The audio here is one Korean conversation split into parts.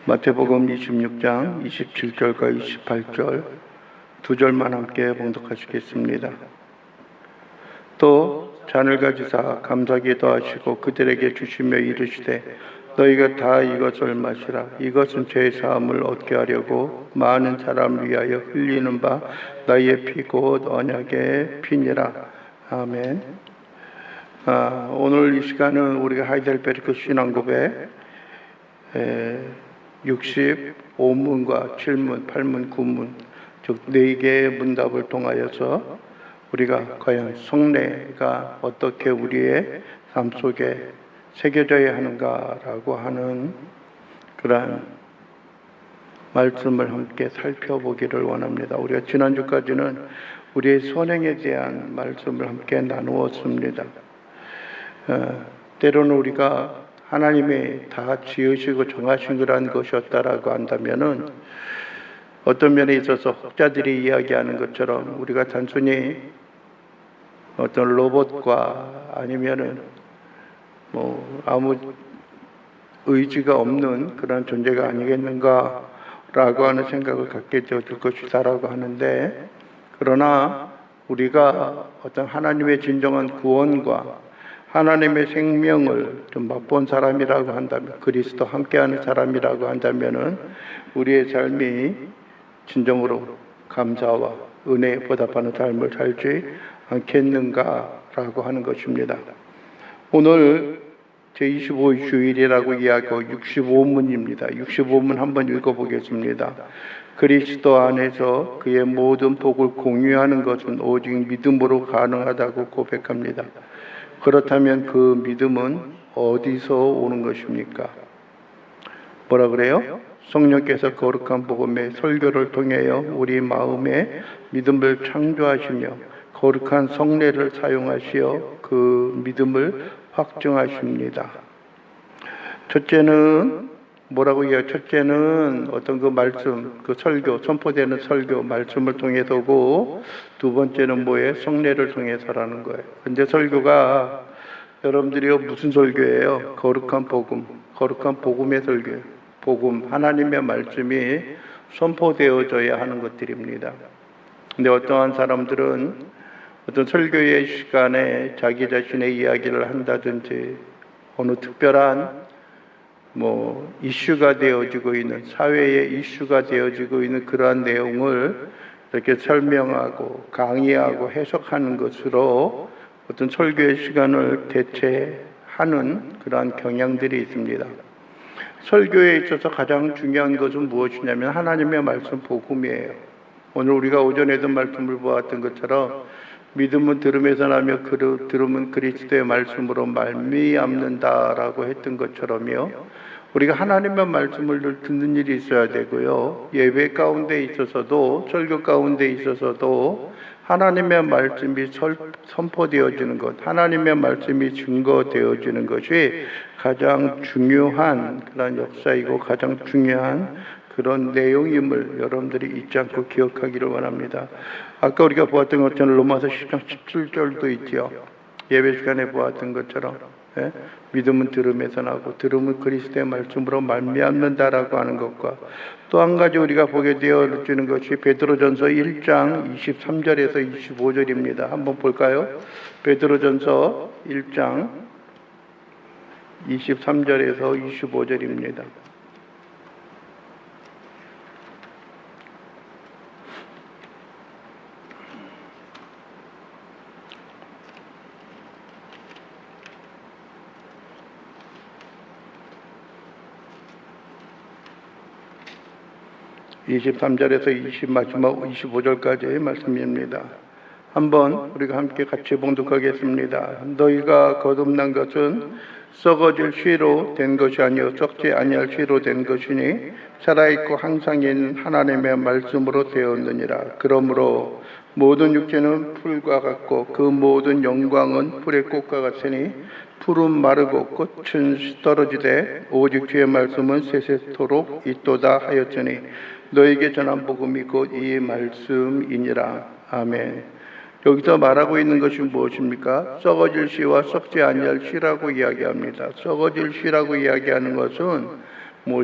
마태복음 26장 27절과 28절 두 절만 함께 봉독하시겠습니다. 또 잔을 가지사 감사기도 하시고 그들에게 주시며 이르시되 너희가 다 이것을 마시라. 이것은 죄 사함을 얻게 하려고 많은 사람을 위하여 흘리는 바 나의 피 곧 언약의 피니라. 아멘. 오늘 이 시간은 우리가 하이델베르크 신앙고백 65문과 7문, 8문, 9문 즉 4개의 문답을 통하여서 우리가 과연 성례가 어떻게 우리의 삶 속에 새겨져야 하는가라고 하는 그러한 말씀을 함께 살펴보기를 원합니다. 우리가 지난주까지는 우리의 선행에 대한 말씀을 함께 나누었습니다. 때로는 우리가 하나님이 다 지으시고 정하신 그러한 것이었다라고 한다면은 어떤 면에 있어서 학자들이 이야기하는 것처럼 우리가 단순히 어떤 로봇과 아니면은 아무 의지가 없는 그런 존재가 아니겠는가라고 하는 생각을 갖게 되어질 것이다라고 하는데, 그러나 우리가 어떤 하나님의 진정한 구원과 하나님의 생명을 좀 맛본 사람이라고 한다면, 그리스도 함께하는 사람이라고 한다면은 우리의 삶이 진정으로 감사와 은혜에 보답하는 삶을 살지 않겠는가라고 하는 것입니다. 오늘 제25 주일이라고 이야기하고 65문입니다. 65문 한번 읽어보겠습니다. 그리스도 안에서 그의 모든 복을 공유하는 것은 오직 믿음으로 가능하다고 고백합니다. 그렇다면 그 믿음은 어디서 오는 것입니까? 뭐라 그래요? 성령께서 거룩한 복음의 설교를 통하여 우리 마음에 믿음을 창조하시며 거룩한 성례를 사용하시어 그 믿음을 확증하십니다. 첫째는 뭐라고 해요? 첫째는 어떤 그 말씀, 그 설교, 선포되는 설교, 말씀을 통해서고, 두 번째는 뭐예요? 성례를 통해서라는 거예요. 근데 설교가 여러분들이요 무슨 설교예요? 거룩한 복음, 거룩한 복음의 설교예요. 복음, 하나님의 말씀이 선포되어져야 하는 것들입니다. 근데 어떠한 사람들은 어떤 설교의 시간에 자기 자신의 이야기를 한다든지 어느 특별한 이슈가 되어지고 있는, 사회의 이슈가 되어지고 있는 그러한 내용을 이렇게 설명하고 강의하고 해석하는 것으로 어떤 설교의 시간을 대체하는 그러한 경향들이 있습니다. 설교에 있어서 가장 중요한 것은 무엇이냐면 하나님의 말씀 복음이에요. 오늘 우리가 오전에도 말씀을 보았던 것처럼 믿음은 들음에서 나며 들음은 그리스도의 말씀으로 말미암는다라고 했던 것처럼요, 우리가 하나님의 말씀을 듣는 일이 있어야 되고요, 예배 가운데 있어서도 설교 가운데 있어서도 하나님의 말씀이 선포되어지는 것, 하나님의 말씀이 증거되어지는 것이 가장 중요한 그런 역사이고 가장 중요한 그런 내용임을 여러분들이 잊지 않고 기억하기를 원합니다. 아까 우리가 보았던 것처럼 로마서 10장 17절도 있죠. 예배 시간에 보았던 것처럼 믿음은 들음에서 나고 들음은 그리스도의 말씀으로 말미암는다라고 하는 것과, 또 한 가지 우리가 보게 되어지는 것이 베드로전서 1장 23절에서 25절입니다. 한번 볼까요? 베드로전서 1장 23절에서 25절입니다. 마지막 25절까지의 말씀입니다. 한번 우리가 함께 같이 봉독하겠습니다. 너희가 거듭난 것은 썩어질 씨로 된 것이 아니요 썩지 아니할 씨로 된 것이니 살아있고 항상 있는 하나님의 말씀으로 되었느니라. 그러므로 모든 육체는 풀과 같고 그 모든 영광은 풀의 꽃과 같으니 풀은 마르고 꽃은 떨어지되 오직 주의 말씀은 세세토록 있도다 하였으니 너에게 전한 복음이 곧 이 말씀이니라. 아멘. 여기서 말하고 있는 것이 무엇입니까? 썩어질 씨와 썩지 아니할 씨라고 이야기합니다. 썩어질 씨라고 이야기하는 것은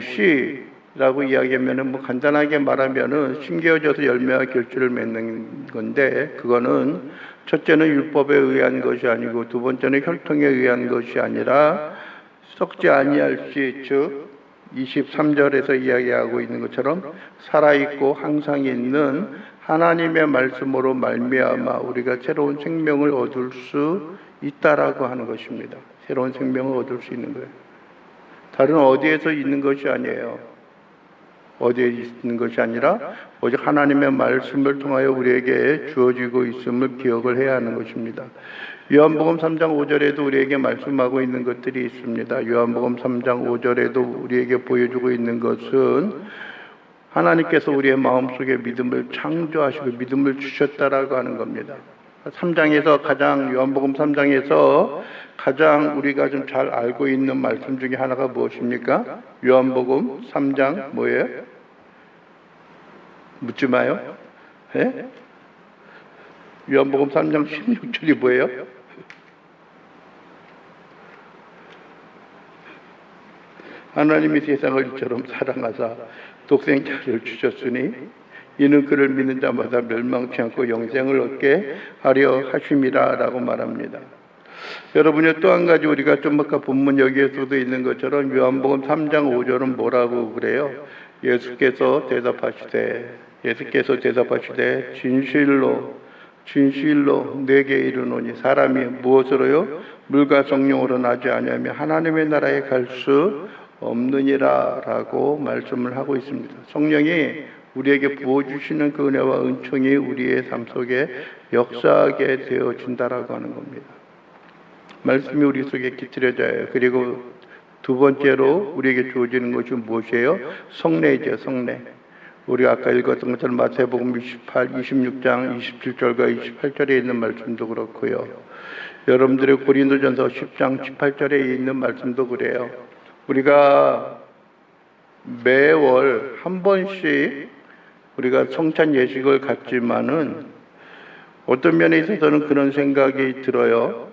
씨, 라고 이야기하면은 뭐 간단하게 말하면은 심겨져서 열매와 결실을 맺는 건데, 그거는 첫째는 율법에 의한 것이 아니고 두 번째는 혈통에 의한 것이 아니라 썩지 아니할 시, 즉 23절에서 이야기하고 있는 것처럼 살아있고 항상 있는 하나님의 말씀으로 말미암아 우리가 새로운 생명을 얻을 수 있다라고 하는 것입니다. 새로운 생명을 얻을 수 있는 거예요. 다른 어디에서 있는 것이 아니에요. 어디에 있는 것이 아니라 오직 하나님의 말씀을 통하여 우리에게 주어지고 있음을 기억을 해야 하는 것입니다. 요한복음 3장 5절에도 우리에게 말씀하고 있는 것들이 있습니다. 요한복음 3장 5절에도 우리에게 보여주고 있는 것은 하나님께서 우리의 마음속에 믿음을 창조하시고 믿음을 주셨다라고 하는 겁니다. 3장에서 요한복음 3장에서 가장 우리가 좀 잘 알고 있는 말씀 중에 하나가 무엇입니까? 요한복음 3장 뭐예요? 묻지 마요. 예? 요한복음 3장 16절이 뭐예요? 하나님이 세상을 이처럼 사랑하사 독생자를 주셨으니 이는 그를 믿는 자마다 멸망치 않고 영생을 얻게 하려 하심이라 라고 말합니다. 여러분이 또 한 가지 우리가 좀 아까 본문 여기에서도 있는 것처럼 요한복음 3장 5절은 뭐라고 그래요? 예수께서 대답하시되 진실로 내게 이르노니 사람이 무엇으로요? 물과 성령으로 나지 아니하며 하나님의 나라에 갈 수 없느니라 라고 말씀을 하고 있습니다. 성령이 우리에게 부어주시는 그 은혜와 은총이 우리의 삶 속에 역사하게 되어진다라고 하는 겁니다. 말씀이 우리 속에 깃들여져요. 그리고 두 번째로 우리에게 주어지는 것이 무엇이에요? 성례이죠. 성례. 우리가 아까 읽었던 것처럼 마태복음 26장 27절과 28절에 있는 말씀도 그렇고요. 여러분들의 고린도전서 10장 18절에 있는 말씀도 그래요. 우리가 매월 한 번씩 우리가 성찬 예식을 갖지만은 어떤 면에 있어서는 그런 생각이 들어요.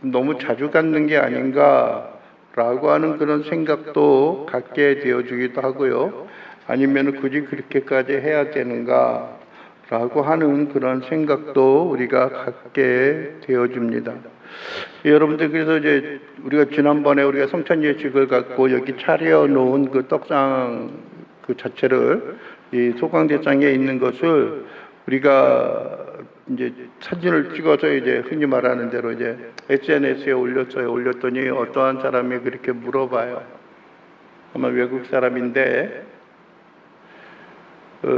너무 자주 갖는 게 아닌가라고 하는 그런 생각도 갖게 되어주기도 하고요. 아니면 굳이 그렇게까지 해야 되는가라고 하는 그런 생각도 우리가 갖게 되어줍니다. 여러분들, 그래서 이제 우리가 지난번에 우리가 성찬 예식을 갖고 여기 차려놓은 그 떡상 그 자체를 이 소강대장에 있는 것을 우리가 이제 사진을 찍어서 이제 흔히 말하는 대로 이제 SNS에 올렸어요. 올렸더니 어떠한 사람이 그렇게 물어봐요. 아마 외국 사람인데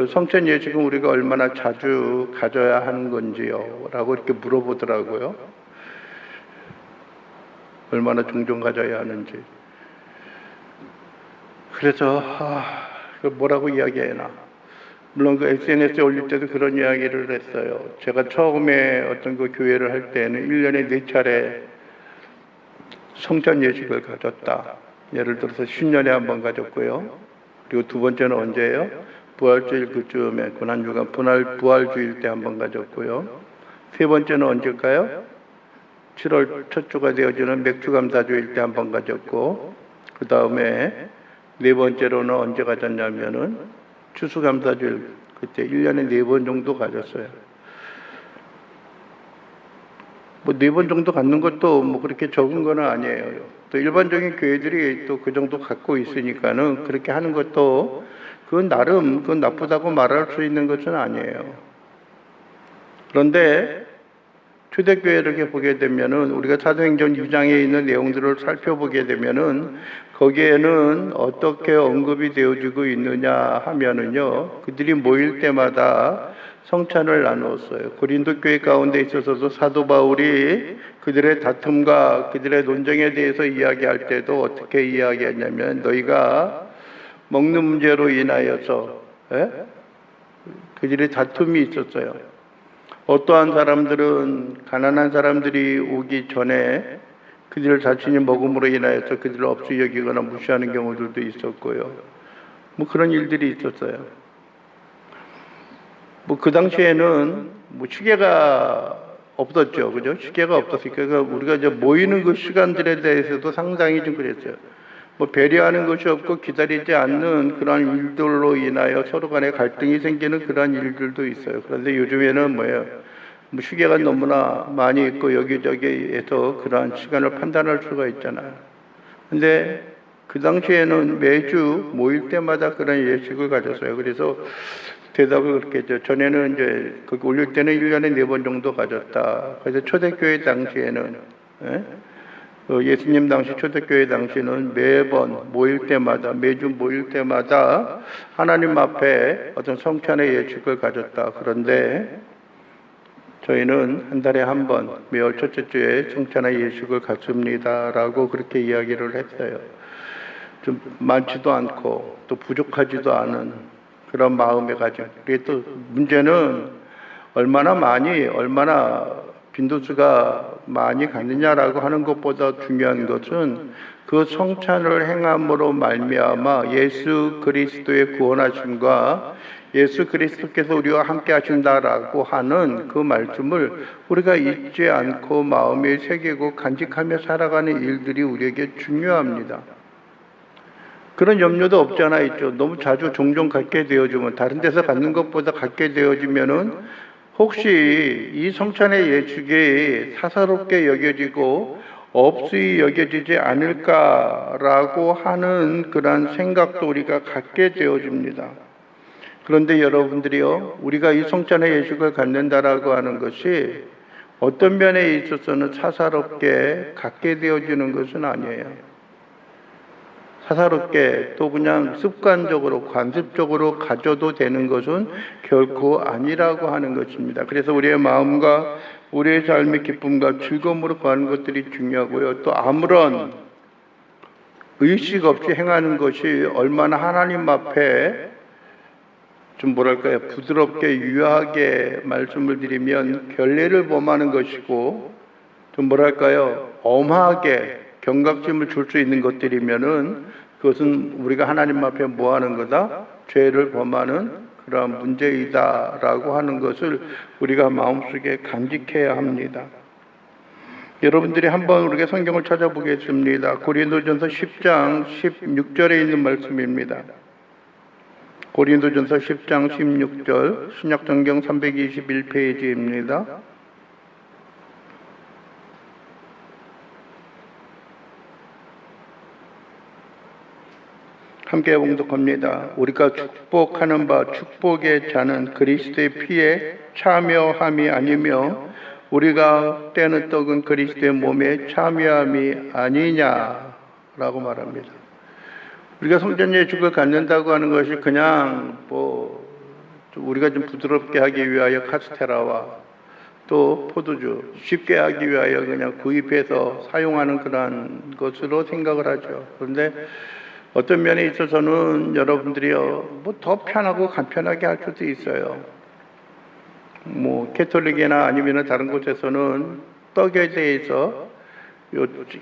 성찬 예식은 우리가 얼마나 자주 가져야 하는 건지요? 라고 이렇게 물어보더라고요. 얼마나 종종 가져야 하는지. 그래서 뭐라고 이야기해나. 물론 그 SNS에 올릴 때도 그런 이야기를 했어요. 제가 처음에 어떤 그 교회를 할 때는 1년에 4차례 성찬 예식을 가졌다. 예를 들어서 신년에 한 번 가졌고요. 그리고 두 번째는 언제예요? 부활주일 그쯤에 고난주간 부활주일 때 한 번 가졌고요. 세 번째는 언제일까요? 7월 첫 주가 되어지는 맥주감사주일 때 한 번 가졌고, 그 다음에 네 번째로는 언제 가졌냐면은 추수감사주일, 그때 1년에 4번 정도 가졌어요. 뭐 4번 정도 갖는 것도 뭐 그렇게 적은 건 아니에요. 또 일반적인 교회들이 또 그 정도 갖고 있으니까는 그렇게 하는 것도 그건 나쁘다고 말할 수 있는 것은 아니에요. 그런데 초대교회를 이렇게 보게 되면은 우리가 사도행전 2장에 있는 내용들을 살펴보게 되면은 거기에는 어떻게 언급이 되어지고 있느냐 하면은요, 그들이 모일 때마다 성찬을 나누었어요. 고린도 교회 가운데 있어서도 사도 바울이 그들의 다툼과 그들의 논쟁에 대해서 이야기할 때도 어떻게 이야기했냐면, 너희가 먹는 문제로 인하여서 그들의 다툼이 있었어요. 어떠한 사람들은 가난한 사람들이 오기 전에 그들 자신이 먹음으로 인하여서 그들을 없이 여기거나 무시하는 경우들도 있었고요. 뭐 그런 일들이 있었어요. 뭐 그 당시에는 뭐 시계가 없었죠, 그죠? 시계가 없었으니까 우리가 이제 모이는 그 시간들에 대해서도 상당히 좀 그랬어요. 뭐 배려하는 것이 없고 기다리지 않는 그런 일들로 인하여 서로 간에 갈등이 생기는 그런 일들도 있어요. 그런데 요즘에는 뭐예요? 뭐 시계가 너무나 많이 있고 여기저기에서 그러한 시간을 판단할 수가 있잖아요. 근데 그 당시에는 매주 모일 때마다 그런 예식을 가졌어요. 그래서 대답을 그렇게 했죠. 전에는 이제 거기 올릴 때는 1년에 4번 정도 가졌다. 그래서 초대교회 당시에는 예수님 당시 초대교회 당시는 매번 모일 때마다 매주 모일 때마다 하나님 앞에 어떤 성찬의 예식을 가졌다. 그런데 저희는 한 달에 한 번 매월 첫째 주에 성찬의 예식을 갖습니다라고 그렇게 이야기를 했어요. 좀 많지도 않고 또 부족하지도 않은 그런 마음의 가짐. 그게 또 문제는 얼마나 빈도수가 많이 갖느냐라고 하는 것보다 중요한 것은 그 성찬을 행함으로 말미암아 예수 그리스도의 구원하심과 예수 그리스도께서 우리와 함께 하신다라고 하는 그 말씀을 우리가 잊지 않고 마음에 새기고 간직하며 살아가는 일들이 우리에게 중요합니다. 그런 염려도 없지 않아 있죠. 너무 자주 종종 갖게 되어지면 다른 데서 갖는 것보다 갖게 되어지면은 혹시 이 성찬의 예식이 사사롭게 여겨지고 없이 여겨지지 않을까라고 하는 그런 생각도 우리가 갖게 되어집니다. 그런데 여러분들이요, 우리가 이 성찬의 예식을 갖는다라고 하는 것이 어떤 면에 있어서는 사사롭게 갖게 되어지는 것은 아니에요. 사사롭게 또 그냥 습관적으로 관습적으로 가져도 되는 것은 결코 아니라고 하는 것입니다. 그래서 우리의 마음과 우리의 삶의 기쁨과 즐거움으로 거하는 것들이 중요하고요. 또 아무런 의식 없이 행하는 것이 얼마나 하나님 앞에 좀 뭐랄까요, 부드럽게 유하게 말씀을 드리면 결례를 범하는 것이고 좀 뭐랄까요, 엄하게 경각심을 줄 수 있는 것들이면은 그것은 우리가 하나님 앞에 뭐 하는 거다? 죄를 범하는 그러한 문제이다라고 하는 것을 우리가 마음속에 간직해야 합니다. 여러분들이 한번 우리가 성경을 찾아보겠습니다. 고린도전서 10장 16절에 있는 말씀입니다. 고린도전서 10장 16절 신약성경 321페이지입니다. 함께 봉독합니다. 우리가 축복하는 바 축복의 자는 그리스도의 피에 참여함이 아니며 우리가 떼는 떡은 그리스도의 몸에 참여함이 아니냐라고 말합니다. 우리가 성전 예식을 갖는다고 하는 것이 그냥 우리가 좀 부드럽게 하기 위하여 카스테라와 또 포도주 쉽게 하기 위하여 그냥 구입해서 사용하는 그런 것으로 생각을 하죠. 그런데 어떤 면에 있어서는 여러분들이요, 더 편하고 간편하게 할 수도 있어요. 캐톨릭이나 아니면 다른 곳에서는 떡에 대해서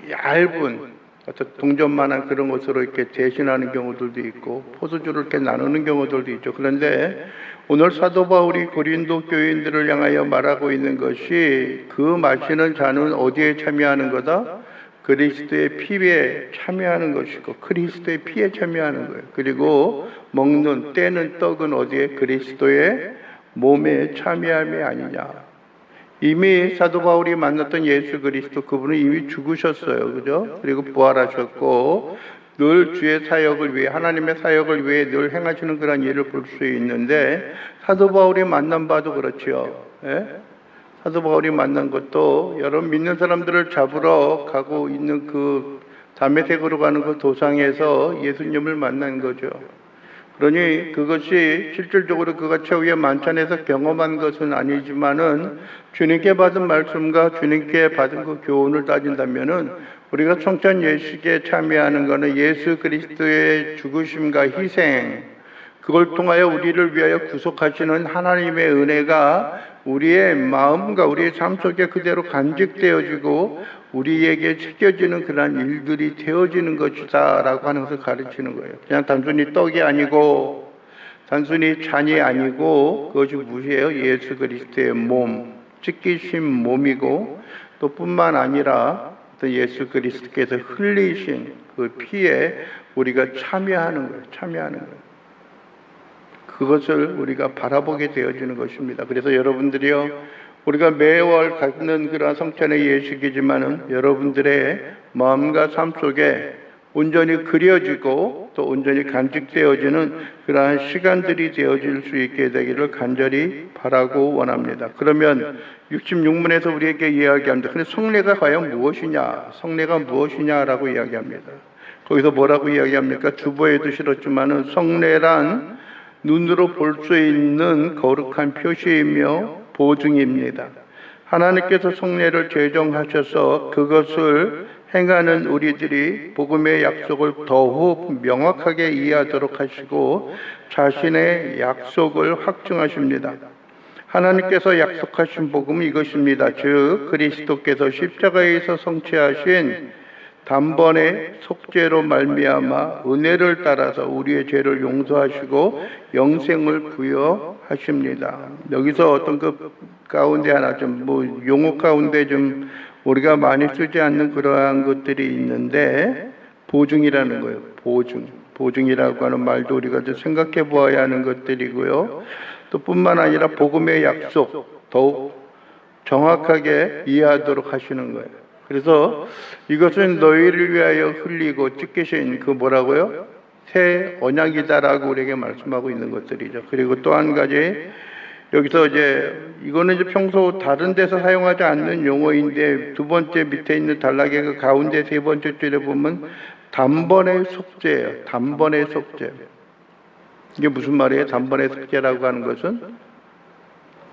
얇은 어떤 동전만한 그런 것으로 이렇게 대신하는 경우들도 있고 포도주를 이렇게 나누는 경우들도 있죠. 그런데 오늘 사도 바울이 고린도 교인들을 향하여 말하고 있는 것이 그 마시는 자는 어디에 참여하는 거다? 그리스도의 피에 참여하는 것이고 그리스도의 피에 참여하는 거예요. 그리고 먹는 떼는 떡은 어디에? 그리스도의 몸에 참여함이 아니냐. 이미 사도 바울이 만났던 예수 그리스도 그분은 이미 죽으셨어요. 그죠? 그리고 부활하셨고 늘 주의 사역을 위해 하나님의 사역을 위해 늘 행하시는 그런 일을 볼 수 있는데 사도 바울이 만난 바도 그렇지요. 예? 사도 바울이 만난 것도 여러분 믿는 사람들을 잡으러 가고 있는 그 다메섹으로 가는 그 도상에서 예수님을 만난 거죠. 그러니 그것이 실질적으로 그가 최후의 만찬에서 경험한 것은 아니지만은 주님께 받은 말씀과 주님께 받은 그 교훈을 따진다면은 우리가 성찬 예식에 참여하는 것은 예수 그리스도의 죽으심과 희생, 그걸 통하여 우리를 위하여 구속하시는 하나님의 은혜가 우리의 마음과 우리의 삶 속에 그대로 간직되어지고 우리에게 새겨지는 그런 일들이 되어지는 것이다 라고 하는 것을 가르치는 거예요. 그냥 단순히 떡이 아니고 단순히 잔이 아니고 그것이 무엇이에요? 예수 그리스도의 몸, 찢기신 몸이고 또 뿐만 아니라 어떤 예수 그리스도께서 흘리신 그 피에 우리가 참여하는 거예요. 참여하는 거예요. 그것을 우리가 바라보게 되어지는 것입니다. 그래서 여러분들이요, 우리가 매월 갖는 그런 성찬의 예식이지만은 여러분들의 마음과 삶 속에 온전히 그려지고 또 온전히 간직되어지는 그러한 시간들이 되어질 수 있게 되기를 간절히 바라고 원합니다. 그러면 66문에서 우리에게 이야기합니다. 근데 성례가 과연 무엇이냐? 성례가 무엇이냐라고 이야기합니다. 거기서 뭐라고 이야기합니까? 주보에도 실었지만은 성례란 눈으로 볼 수 있는 거룩한 표시이며 보증입니다. 하나님께서 성례를 제정하셔서 그것을 행하는 우리들이 복음의 약속을 더욱 명확하게 이해하도록 하시고 자신의 약속을 확증하십니다. 하나님께서 약속하신 복음은 이것입니다. 즉 그리스도께서 십자가에서 성취하신 단번에 속죄로 말미암아 은혜를 따라서 우리의 죄를 용서하시고 영생을 부여하십니다. 여기서 어떤 그 가운데 하나 좀 용어 가운데 좀 우리가 많이 쓰지 않는 그러한 것들이 있는데 보증이라는 거예요. 보증이라고 하는 말도 우리가 좀 생각해 보아야 하는 것들이고요. 또 뿐만 아니라 복음의 약속 더욱 정확하게 이해하도록 하시는 거예요. 그래서 이것은 너희를 위하여 흘리고 찢기신 그 뭐라고요? 새 언약이다라고 우리에게 말씀하고 있는 것들이죠. 그리고 또 한 가지 여기서 이제 이거는 이제 평소 다른 데서 사용하지 않는 용어인데 두 번째 밑에 있는 단락의 그 가운데 세 번째 줄에 보면 단번의 속죄예요. 단번의 속죄. 이게 무슨 말이에요? 단번의 속죄라고 하는 것은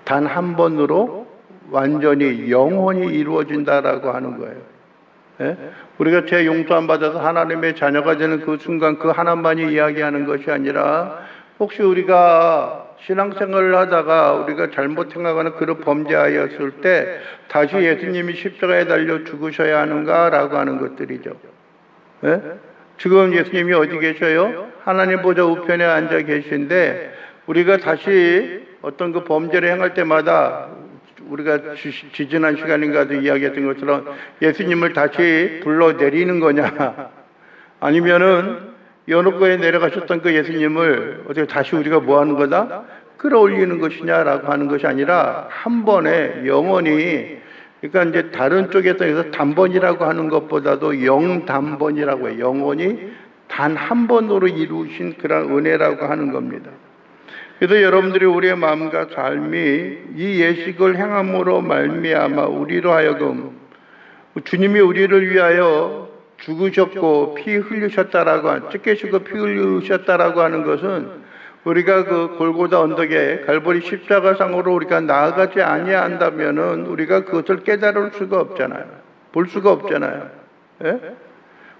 단 한 번으로 완전히 영원히 이루어진다라고 하는 거예요. 예? 우리가 죄 용서함 받아서 하나님의 자녀가 되는 그 순간 그 하나만이 이야기하는 것이 아니라 혹시 우리가 신앙생활을 하다가 우리가 잘못 행하거나 그런 범죄하였을 때 다시 예수님이 십자가에 달려 죽으셔야 하는가라고 하는 것들이죠. 예? 지금 예수님이 어디 계셔요? 하나님 보좌 우편에 앉아 계신데 우리가 다시 어떤 그 범죄를 행할 때마다 우리가 지지난 시간인가도 이야기했던 것처럼 예수님을 다시 불러내리는 거냐 아니면은 연옥고에 내려가셨던 그 예수님을 어떻게 다시 우리가 뭐 하는 거다? 끌어올리는 것이냐라고 하는 것이 아니라 한 번에 영원히 그러니까 이제 다른 쪽에서 단번이라고 하는 것보다도 영단번이라고 해요. 영원히 단 한 번으로 이루신 그런 은혜라고 하는 겁니다. 그래서 여러분들이 우리의 마음과 삶이 이 예식을 행함으로 말미암아 우리로 하여금 주님이 우리를 위하여 죽으셨고 피 흘리셨다라고 찢기시고 피 흘리셨다라고 하는 것은 우리가 그 골고다 언덕에 갈보리 십자가상으로 우리가 나아가지 아니한다면은 우리가 그것을 깨달을 수가 없잖아요. 볼 수가 없잖아요. 예?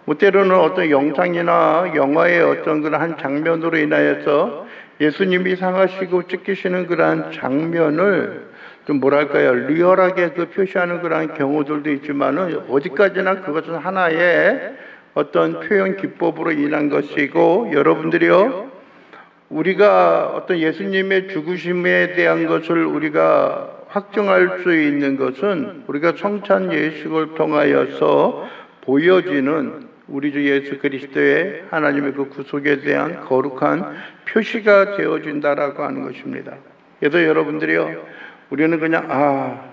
뭐 때로는 어떤 영상이나 영화의 어떤 그런 한 장면으로 인하여서 예수님이 상하시고 찢기시는 그러한 장면을 좀 뭐랄까요, 리얼하게 그 표시하는 그러한 경우들도 있지만은 어디까지나 그것은 하나의 어떤 표현 기법으로 인한 것이고 여러분들이요, 우리가 어떤 예수님의 죽으심에 대한 것을 우리가 확증할 수 있는 것은 우리가 성찬 예식을 통하여서 보여지는 우리 주 예수 그리스도의 하나님의 그 구속에 대한 거룩한 표시가 되어진다라고 하는 것입니다. 그래서 여러분들이요, 우리는 그냥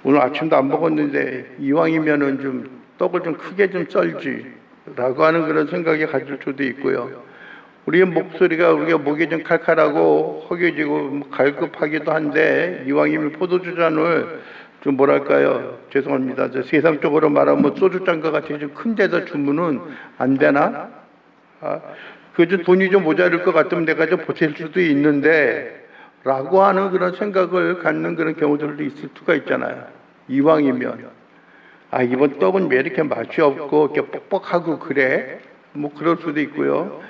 오늘 아침도 안 먹었는데 이왕이면은 좀 떡을 좀 크게 좀 썰지라고 하는 그런 생각이 가질 수도 있고요. 우리의 목소리가 우리가 목이 좀 칼칼하고 허겨지고 갈급하기도 한데 이왕이면 포도주잔을 좀 뭐랄까요, 죄송합니다. 세상적으로 말하면 소주잔과 같이 좀 큰 데다 주문은 안 되나? 그 좀 돈이 좀 모자랄 것 같으면 내가 좀 보탤 수도 있는데 라고 하는 그런 생각을 갖는 그런 경우들도 있을 수가 있잖아요. 이왕이면 이번 떡은 왜 이렇게 맛이 없고 이렇게 뻑뻑하고 그래? 뭐 그럴 수도 있고요.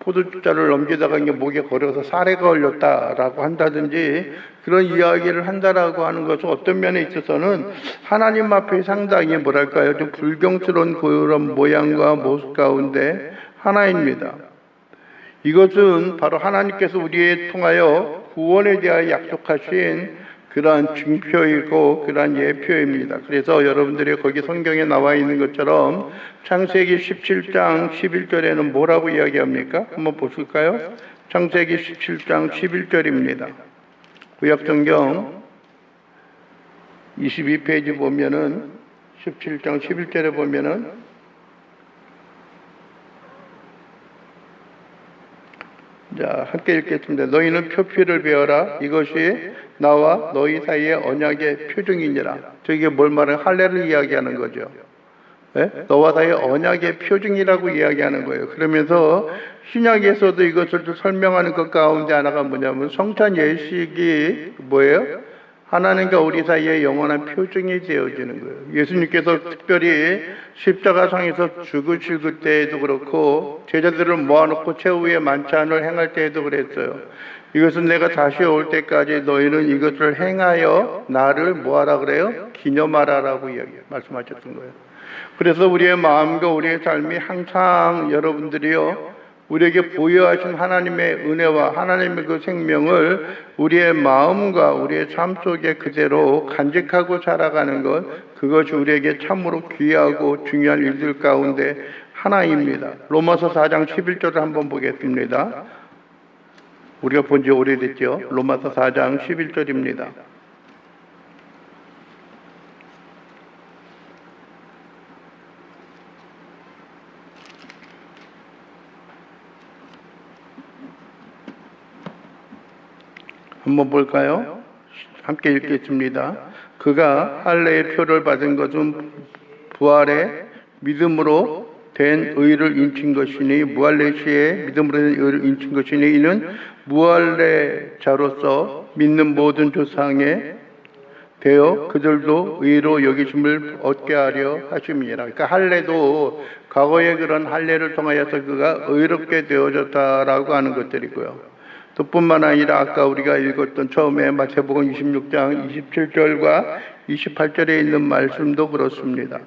포도주자를 넘기다가 이게 목에 걸려서 사례가 걸렸다라고 한다든지 그런 이야기를 한다라고 하는 것은 어떤 면에 있어서는 하나님 앞에 상당히 뭐랄까요, 좀 불경스러운 그런 모양과 모습 가운데 하나입니다. 이것은 바로 하나님께서 우리에 통하여 구원에 대하여 약속하신 그러한 징표이고 그러한 예표입니다. 그래서 여러분들이 거기 성경에 나와 있는 것처럼 창세기 17장 11절에는 뭐라고 이야기합니까? 한번 보실까요? 창세기 17장 11절입니다. 구약성경 22페이지 보면은 17장 11절에 보면은 자, 함께 읽겠습니다. 너희는 표피를 베어라. 이것이 나와 너희 사이의 언약의 표징이니라. 저게 뭘 말하는 할례를 이야기하는 거죠. 네? 너와 사이의 언약의 표징이라고 이야기하는 거예요. 그러면서 신약에서도 이것을 설명하는 것 가운데 하나가 뭐냐면 성찬 예식이 뭐예요? 하나님과 우리 사이에 영원한 표징이 되어지는 거예요. 예수님께서 특별히 십자가상에서 죽으실 그때에도 그렇고 제자들을 모아놓고 최후의 만찬을 행할 때에도 그랬어요. 이것은 내가 다시 올 때까지 너희는 이것을 행하여 나를 뭐하라 그래요? 기념하라라고 말씀하셨던 거예요. 그래서 우리의 마음과 우리의 삶이 항상 여러분들이요 우리에게 부여하신 하나님의 은혜와 하나님의 그 생명을 우리의 마음과 우리의 삶 속에 그대로 간직하고 살아가는 것, 그것이 우리에게 참으로 귀하고 중요한 일들 가운데 하나입니다. 로마서 4장 11절을 한번 보겠습니다. 우리가 본 지 오래됐죠. 로마서 4장 11절입니다. 한번 볼까요? 함께 읽겠습니다. 그가 할례의 표를 받은 것은 부활의 믿음으로 된 의를 인친 것이니 무할례 시에 믿음으로 된 의를 인친 것이니 이는 무할례자로서 믿는 모든 조상에 되어 그들도 의로 여기심을 얻게 하려 하심이니라. 그러니까 할례도 과거의 그런 할례를 통하여서 그가 의롭게 되어졌다라고 하는 것들이고요. 또 뿐만 아니라 아까 우리가 읽었던 처음에 마태복음 26장 27절과 28절에 있는 말씀도 그렇습니다.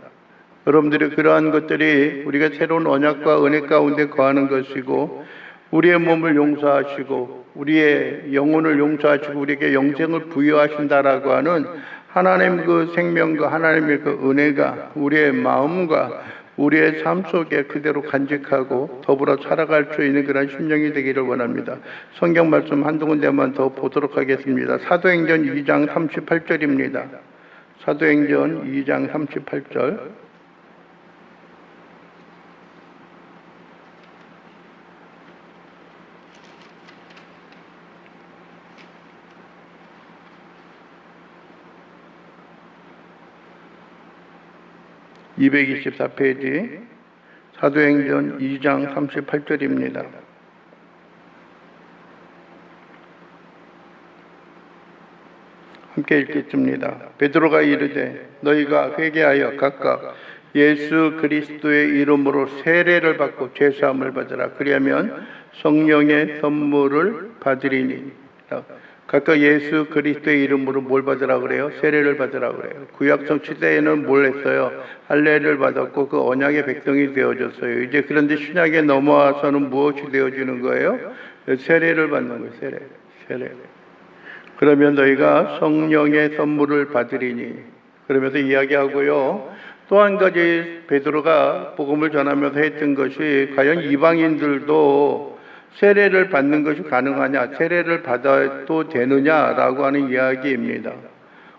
여러분들이 그러한 것들이 우리가 새로운 언약과 은혜 가운데 거하는 것이고 우리의 몸을 용서하시고 우리의 영혼을 용서하시고 우리에게 영생을 부여하신다라고 하는 하나님의 그 생명과 하나님의 그 은혜가 우리의 마음과 우리의 삶 속에 그대로 간직하고 더불어 살아갈 수 있는 그런 심령이 되기를 원합니다. 성경 말씀 한두 군데만 더 보도록 하겠습니다. 사도행전 2장 38절입니다. 사도행전 2장 38절. (224페이지) 사도행전 2장 38절입니다. 함께 읽겠습니다. 베드로가 이르되 너희가 회개하여 각각 예수 그리스도의 이름으로 세례를 받고 죄사함을 받으라. 그리하면 성령의 선물을 받으리니. 각각 예수 그리스도의 이름으로 뭘 받으라 그래요? 세례를 받으라 그래요. 구약성 시대에는 뭘 했어요? 할례를 받았고 그 언약의 백성이 되어졌어요. 이제 그런데 신약에 넘어와서는 무엇이 되어지는 거예요? 세례를 받는 거예요. 세례. 그러면 너희가 성령의 선물을 받으리니. 그러면서 이야기하고요. 또 한 가지 베드로가 복음을 전하면서 했던 것이 과연 이방인들도 세례를 받는 것이 가능하냐, 세례를 받아도 되느냐라고 하는 이야기입니다.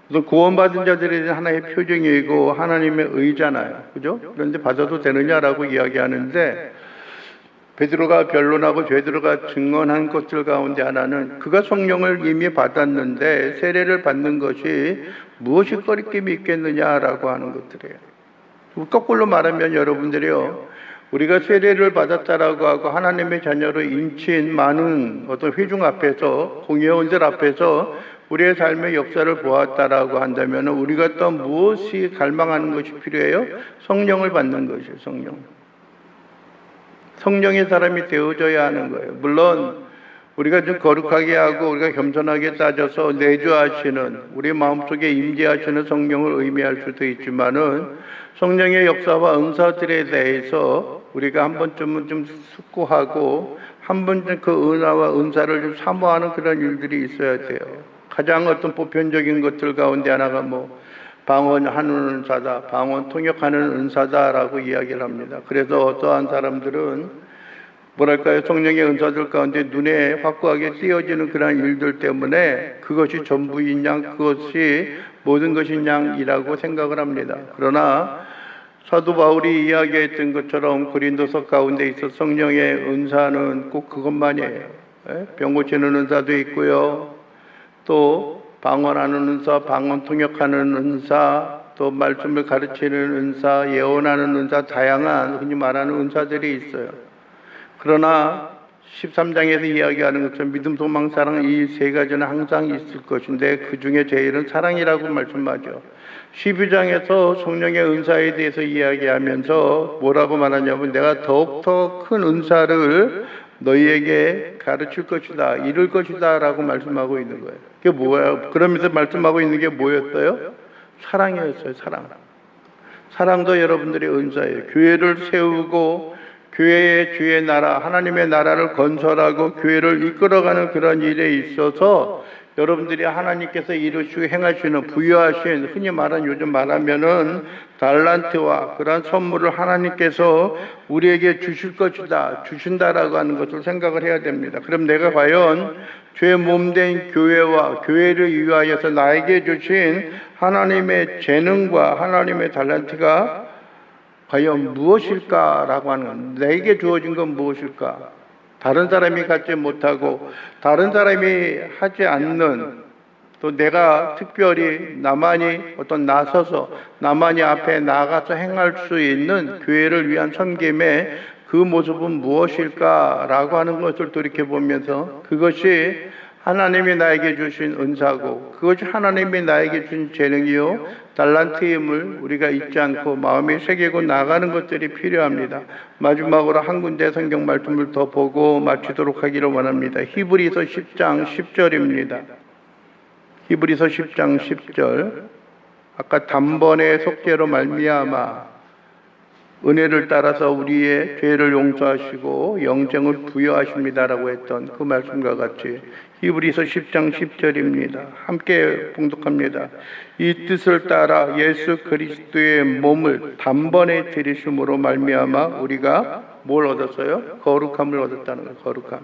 그래서 구원받은 자들이 하나의 표징이고 하나님의 의잖아요. 그죠? 그런데 받아도 되느냐라고 이야기하는데 베드로가 변론하고 베드로가 증언한 것들 가운데 하나는 그가 성령을 이미 받았는데 세례를 받는 것이 무엇이 꺼리낌이 있겠느냐라고 하는 것들이에요. 거꾸로 말하면 여러분들이요. 우리가 세례를 받았다라고 하고 하나님의 자녀로 인친 많은 어떤 회중 앞에서 공회원들 앞에서 우리의 삶의 역사를 보았다라고 한다면 우리가 또 무엇이 갈망하는 것이 필요해요? 성령을 받는 것이에요. 성령의 사람이 되어져야 하는 거예요. 물론 우리가 좀 거룩하게 하고 우리가 겸손하게 따져서 내주하시는 우리 마음속에 임재하시는 성령을 의미할 수도 있지만은 성령의 역사와 은사들에 대해서 우리가 한 번쯤은 좀 숙고하고 한 번쯤 그 은혜와 은사를 좀 사모하는 그런 일들이 있어야 돼요. 가장 어떤 보편적인 것들 가운데 하나가 방언하는 은사다, 방언 통역하는 은사다라고 이야기를 합니다. 그래서 어떠한 사람들은 성령의 은사들 가운데 눈에 확고하게 띄어지는 그러한 일들 때문에 그것이 전부인 양, 그것이 모든 것인 양이라고 생각을 합니다. 그러나 사도 바울이 이야기했던 것처럼 고린도서 가운데 있어 성령의 은사는 꼭 그것만이에요. 병 고치는 은사도 있고요. 또 방언하는 은사, 방언 통역하는 은사, 또 말씀을 가르치는 은사, 예언하는 은사, 다양한 흔히 말하는 은사들이 있어요. 그러나 13장에서 이야기하는 것처럼 믿음, 소망, 사랑 이 세 가지는 항상 있을 것인데 그 중에 제일은 사랑이라고 말씀하죠. 12장에서 성령의 은사에 대해서 이야기하면서 뭐라고 말하냐면 내가 더욱더 큰 은사를 너희에게 가르칠 것이다, 이룰 것이다 라고 말씀하고 있는 거예요. 그게 뭐야? 그러면서 말씀하고 있는 게 뭐였어요? 사랑이었어요. 사랑도 여러분들의 은사예요. 교회를 세우고 교회의 주의 나라, 하나님의 나라를 건설하고 교회를 이끌어가는 그런 일에 있어서 여러분들이 하나님께서 이루시고 행하시는 부여하신, 흔히 요즘 말하면은 달란트와 그런 선물을 하나님께서 우리에게 주실 것이다, 주신다라고 하는 것을 생각을 해야 됩니다. 그럼 내가 과연 주의 몸된 교회와 교회를 위하여서 나에게 주신 하나님의 재능과 하나님의 달란트가 과연 무엇일까라고 하는 건, 내게 주어진 건 무엇일까? 다른 사람이 갖지 못하고 다른 사람이 하지 않는, 또 내가 특별히 나만이 나서서 나만이 앞에 나가서 행할 수 있는 교회를 위한 섬김의 그 모습은 무엇일까라고 하는 것을 돌이켜보면서 그것이 하나님이 나에게 주신 은사고 그것이 하나님이 나에게 주신 재능이요 달란트임을 우리가 잊지 않고 마음에 새기고 나가는 것들이 필요합니다. 마지막으로 한 군데 성경 말씀을 더 보고 마치도록 하기를 원합니다. 히브리서 10장 10절입니다. 히브리서 10장 10절. 아까 단번에 속죄로 말미암아 은혜를 따라서 우리의 죄를 용서하시고 영생을 부여하십니다라고 했던 그 말씀과 같이 히브리서 10장 10절입니다. 함께 봉독합니다. 이 뜻을 따라 예수 그리스도의 몸을 단번에 들이심으로 말미암아 우리가 뭘 얻었어요? 거룩함을 얻었다는 거예요. 거룩함.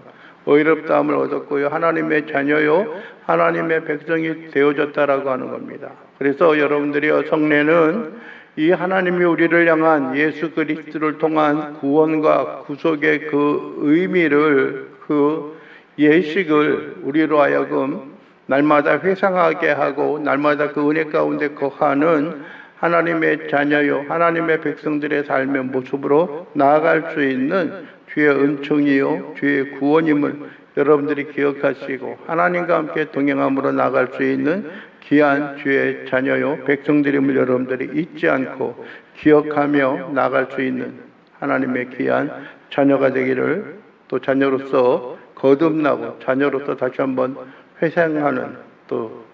의롭다함을 얻었고요. 하나님의 자녀요. 하나님의 백성이 되어졌다라고 하는 겁니다. 그래서 여러분들이요, 성례는 이 하나님이 우리를 향한 예수 그리스도를 통한 구원과 구속의 그 의미를, 그 예식을 우리로 하여금 날마다 회상하게 하고 날마다 그 은혜 가운데 거하는 하나님의 자녀요, 하나님의 백성들의 삶의 모습으로 나아갈 수 있는 주의 은총이요, 주의 구원임을 여러분들이 기억하시고 하나님과 함께 동행함으로 나아갈 수 있는 귀한 주의 자녀요 백성들임을 여러분들이 잊지 않고 기억하며 나아갈 수 있는 하나님의 귀한 자녀가 되기를, 또 자녀로서 거듭나고 자녀로서 다시 한번 회생하는, 또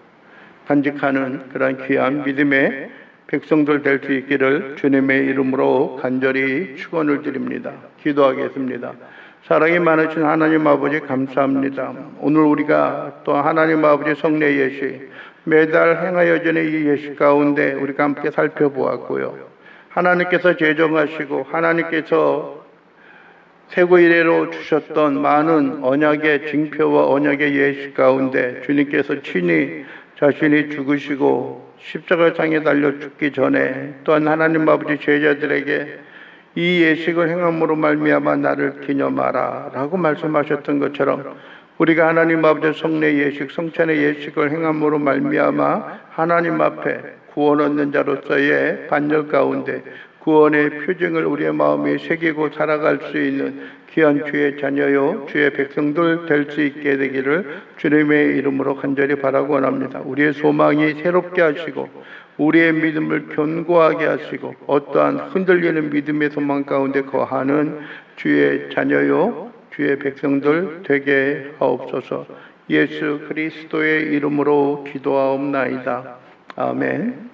간직하는 그런 귀한 믿음의 백성들 될 수 있기를 주님의 이름으로 간절히 축원을 드립니다. 기도하겠습니다. 사랑이 많으신 하나님 아버지 감사합니다. 오늘 우리가 또 하나님 아버지 성례 예식, 매달 행하여지는 이 예식 가운데 우리가 함께 살펴보았고요. 하나님께서 제정하시고 하나님께서 세고 이래로 주셨던 많은 언약의 징표와 언약의 예식 가운데 주님께서 친히 자신이 죽으시고 십자가상에 달려 죽기 전에 또한 하나님 아버지 제자들에게 이 예식을 행함으로 말미암아 나를 기념하라 라고 말씀하셨던 것처럼 우리가 하나님 아버지 성례 예식, 성찬의 예식을 행함으로 말미암아 하나님 앞에 구원 얻는 자로서의 반열 가운데 구원의 표징을 우리의 마음에 새기고 살아갈 수 있는 귀한 주의 자녀요 주의 백성들 될 수 있게 되기를 주님의 이름으로 간절히 바라고 원합니다. 우리의 소망이 새롭게 하시고 우리의 믿음을 견고하게 하시고 어떠한 흔들리는 믿음의 소망 가운데 거하는 주의 자녀요 주의 백성들 되게 하옵소서. 예수 그리스도의 이름으로 기도하옵나이다. 아멘.